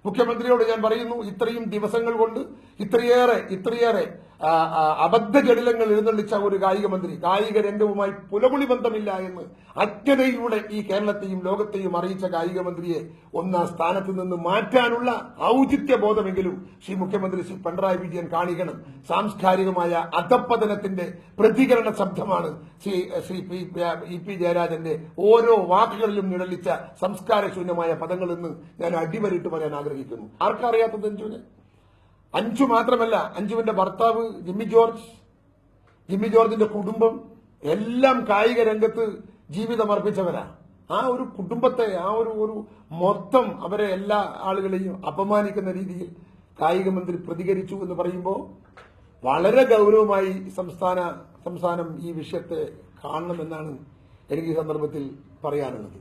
മുഖ്യമന്ത്രിയോട് ഞാൻ പറയുന്നു, ഇത്രയും ദിവസങ്ങൾ കൊണ്ട് ഇത്രയേറെ അബദ്ധജടിലങ്ങൾ എഴുന്നള്ളിച്ച ഒരു കായിക മന്ത്രി, കായിക രംഗവുമായി പുലകുളി ബന്ധമില്ല എന്ന് അജ്ഞതയിലൂടെ ഈ കേരളത്തെയും ലോകത്തെയും അറിയിച്ച കായിക മന്ത്രിയെ ഒന്നാം സ്ഥാനത്ത് നിന്ന് മാറ്റാനുള്ള ഔചിത്യ ബോധമെങ്കിലും ശ്രീ മുഖ്യമന്ത്രി ശ്രീ പിണറായി വിജയൻ കാണിക്കണം. സാംസ്കാരികമായ അധപ്പതനത്തിന്റെ പ്രതികരണ ശബ്ദമാണ് ശ്രീ ഇ.പി. ജയരാജന്റെ ഓരോ വാക്കുകളിലും നിഴലിച്ച സംസ്കാരശൂന്യമായ പദങ്ങളെന്ന് ഞാൻ അടിവരിട്ട് പറയാൻ ആഗ്രഹിക്കുന്നു. ആർക്കറിയാത്തത് അഞ്ജുവിനെ? അഞ്ജു മാത്രമല്ല, അഞ്ജുവിന്റെ ഭർത്താവ് ജിമ്മി ജോർജിന്റെ കുടുംബം എല്ലാം കായിക രംഗത്ത് ജീവിതം അർപ്പിച്ചവരാ. ആ ഒരു കുടുംബത്തെ, ആ ഒരു മൊത്തം അവരെ എല്ലാ ആളുകളെയും അപമാനിക്കുന്ന രീതിയിൽ കായിക മന്ത്രി പ്രതികരിച്ചു എന്ന് പറയുമ്പോൾ വളരെ ഗൗരവമായി സംസ്ഥാനം ഈ വിഷയത്തെ കാണണമെന്നാണ് എനിക്ക് ഈ സന്ദർഭത്തിൽ പറയാനുള്ളത്.